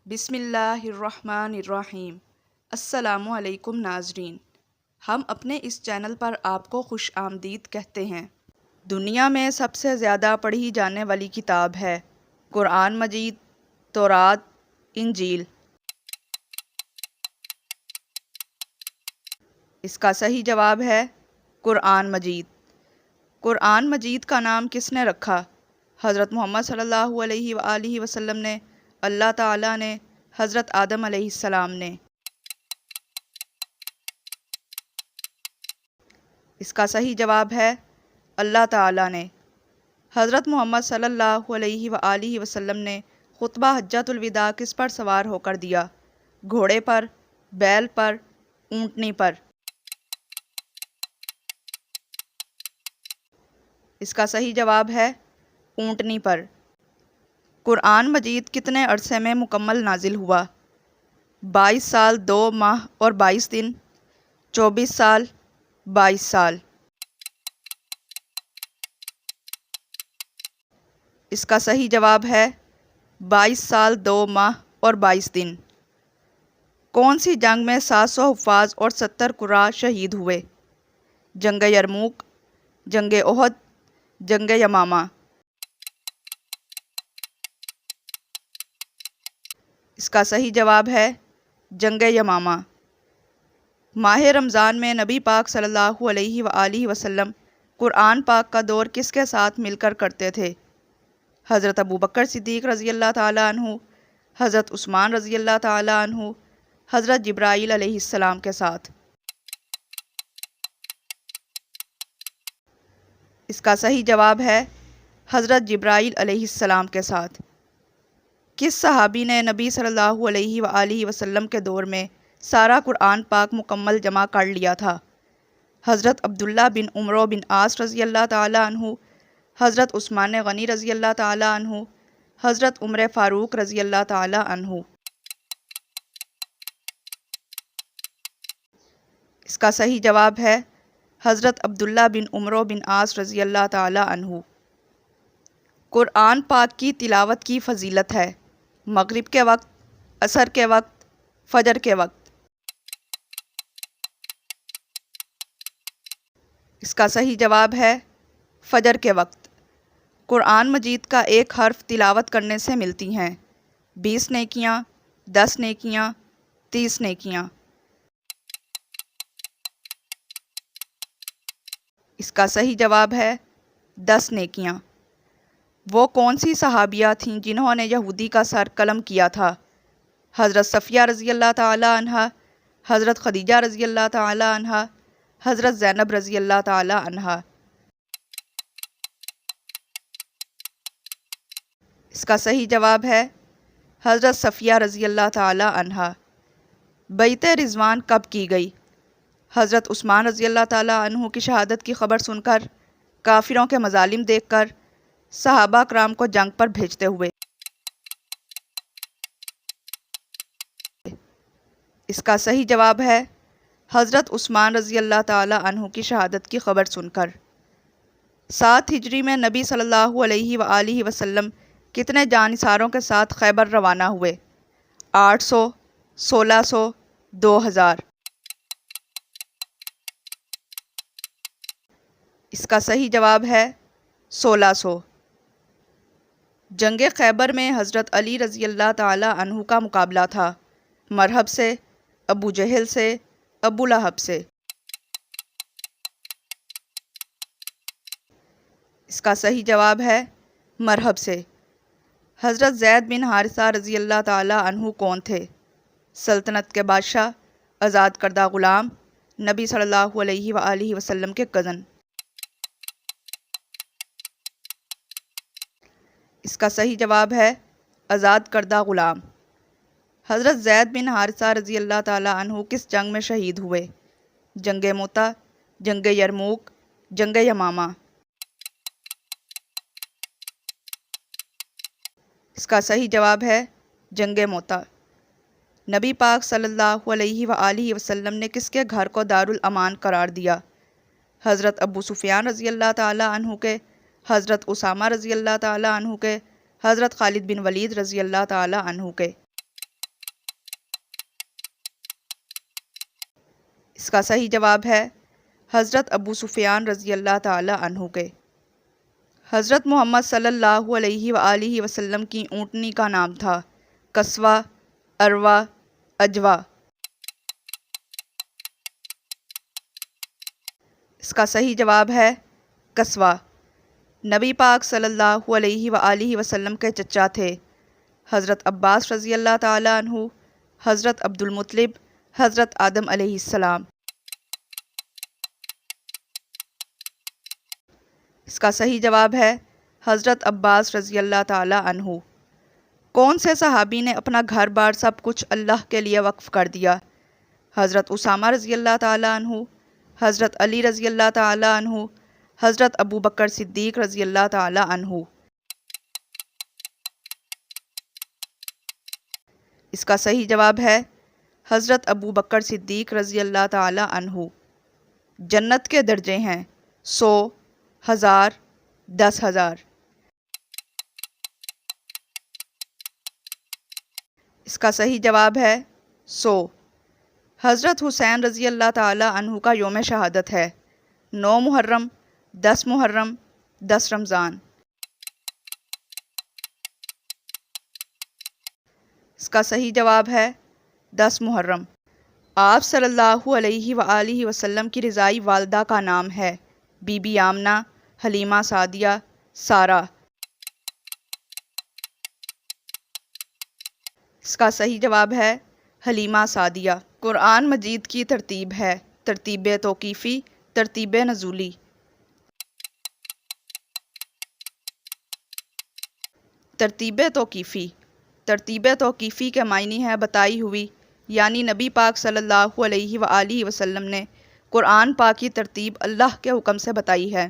بسم اللہ الرحمن الرحیم۔ السلام علیکم ناظرین، ہم اپنے اس چینل پر آپ کو خوش آمدید کہتے ہیں۔ دنیا میں سب سے زیادہ پڑھی جانے والی کتاب ہے قرآن مجید، تورات، انجیل۔ اس کا صحیح جواب ہے قرآن مجید۔ قرآن مجید کا نام کس نے رکھا؟ حضرت محمد صلی اللہ علیہ وآلہ وسلم نے، اللہ تعالیٰ نے، حضرت آدم علیہ السلام نے۔ اس کا صحیح جواب ہے اللہ تعالیٰ نے۔ حضرت محمد صلی اللہ علیہ وآلہ وسلم نے خطبہ حجۃ الوداع کس پر سوار ہو کر دیا؟ گھوڑے پر، بیل پر، اونٹنی پر۔ اس کا صحیح جواب ہے اونٹنی پر۔ قرآن مجید کتنے عرصے میں مکمل نازل ہوا؟ 22 سال 2 ماہ اور 22 دن، 24 سال، 22 سال۔ اس کا صحیح جواب ہے 22 سال 2 ماہ اور 22 دن۔ کون سی جنگ میں 700 حفاظ اور 70 قراء شہید ہوئے؟ جنگ یرموک، جنگ احد، جنگ یمامہ۔ اس کا صحیح جواب ہے جنگ یمامہ۔ ماہ رمضان میں نبی پاک صلی اللہ علیہ وآلہ وسلم قرآن پاک کا دور کس کے ساتھ مل کر کرتے تھے؟ حضرت ابوبکر صدیق رضی اللہ تعالیٰ عنہ، حضرت عثمان رضی اللہ تعالیٰ عنہ، حضرت جبرائیل علیہ السلام کے ساتھ۔ اس کا صحیح جواب ہے حضرت جبرائیل علیہ السلام کے ساتھ۔ کس صحابی نے نبی صلی اللہ علیہ وآلہ وسلم کے دور میں سارا قرآن پاک مکمل جمع کر لیا تھا؟ حضرت عبداللہ بن عمرو بن عاص رضی اللہ تعالیٰ عنہ، حضرت عثمان غنی رضی اللہ تعالیٰ عنہ، حضرت عمر فاروق رضی اللہ تعالیٰ عنہ۔ اس کا صحیح جواب ہے حضرت عبداللہ بن عمرو بن عاص رضی اللہ تعالیٰ عنہ۔ قرآن پاک کی تلاوت کی فضیلت ہے مغرب کے وقت، عصر کے وقت، فجر کے وقت۔ اس کا صحیح جواب ہے فجر کے وقت۔ قرآن مجید کا ایک حرف تلاوت کرنے سے ملتی ہیں 20 نیکیاں، 10 نیکیاں، 30 نیکیاں۔ اس کا صحیح جواب ہے 10 نیکیاں۔ وہ کون سی صحابیہ تھیں جنہوں نے یہودی کا سر قلم کیا تھا؟ حضرت صفیہ رضی اللہ تعالیٰ عنہا، حضرت خدیجہ رضی اللہ تعالیٰ عنہا، حضرت زینب رضی اللہ تعالیٰ عنہا۔ اس کا صحیح جواب ہے حضرت صفیہ رضی اللہ تعالیٰ عنہا۔ بیعت رضوان کب کی گئی؟ حضرت عثمان رضی اللہ تعالیٰ عنہ کی شہادت کی خبر سن کر، کافروں کے مظالم دیکھ کر، صحابہ کرام کو جنگ پر بھیجتے ہوئے۔ اس کا صحیح جواب ہے حضرت عثمان رضی اللہ تعالیٰ عنہ کی شہادت کی خبر سن کر۔ 7 ہجری میں نبی صلی اللہ علیہ وآلہ وسلم کتنے جانثاروں کے ساتھ خیبر روانہ ہوئے؟ 800، 1600، 2000۔ اس کا صحیح جواب ہے 1600۔ جنگ خیبر میں حضرت علی رضی اللہ تعالیٰ عنہ کا مقابلہ تھا مرہب سے، ابو جہل سے، ابو لہب سے۔ اس کا صحیح جواب ہے مرہب سے۔ حضرت زید بن حارثہ رضی اللہ تعالیٰ عنہ کون تھے؟ سلطنت کے بادشاہ، آزاد کردہ غلام، نبی صلی اللہ علیہ وآلہ وسلم کے کزن۔ اس کا صحیح جواب ہے آزاد کردہ غلام۔ حضرت زید بن حارثہ رضی اللہ تعالیٰ عنہ کس جنگ میں شہید ہوئے؟ جنگ موتا، جنگ یرموک، جنگ یمامہ۔ اس کا صحیح جواب ہے جنگ موتا۔ نبی پاک صلی اللہ علیہ وآلہ وسلم نے کس کے گھر کو دارالامان قرار دیا؟ حضرت ابو سفیان رضی اللہ تعالیٰ عنہ کے، حضرت اسامہ رضی اللہ تعالیٰ عنہ کے، حضرت خالد بن ولید رضی اللہ تعالیٰ عنہ کے۔ اس کا صحیح جواب ہے حضرت ابو سفیان رضی اللہ تعالی عنہ کے۔ حضرت محمد صلی اللہ علیہ وآلہ وسلم کی اونٹنی کا نام تھا قصوہ، عروہ، عجوہ۔ اس کا صحیح جواب ہے قصوہ۔ نبی پاک صلی اللہ علیہ وآلہ وسلم کے چچا تھے حضرت عباس رضی اللہ تعالی عنہ، حضرت عبد المطلب، حضرت آدم علیہ السلام۔ اس کا صحیح جواب ہے حضرت عباس رضی اللہ تعالی عنہ۔ کون سے صحابی نے اپنا گھر بار سب کچھ اللہ کے لیے وقف کر دیا؟ حضرت اسامہ رضی اللہ تعالی عنہ، حضرت علی رضی اللہ تعالی عنہ، حضرت ابو بکر صدیق رضی اللہ تعالی عنہ۔ اس کا صحیح جواب ہے حضرت ابو بکر صدیق رضی اللہ تعالی عنہ۔ جنت کے درجے ہیں 100، 1000، 10,000۔ اس کا صحیح جواب ہے 100۔ حضرت حسین رضی اللہ تعالی عنہ کا یوم شہادت ہے 9 محرم، 10 محرم، 10 رمضان۔ اس کا صحیح جواب ہے 10 محرم۔ آپ صلی اللہ علیہ وآلہ وسلم کی رضائی والدہ کا نام ہے بی بی آمنہ، حلیمہ سعدیہ، سارہ۔ اس کا صحیح جواب ہے حلیمہ سعدیہ۔ قرآن مجید کی ترتیب ہے ترتیب توقیفی، ترتیب نزولی۔ ترتیب توقیفی۔ ترتیب توقیفی کے معنی ہے بتائی ہوئی، یعنی نبی پاک صلی اللہ علیہ وآلہ وسلم نے قرآن پاک کی ترتیب اللہ کے حکم سے بتائی ہے۔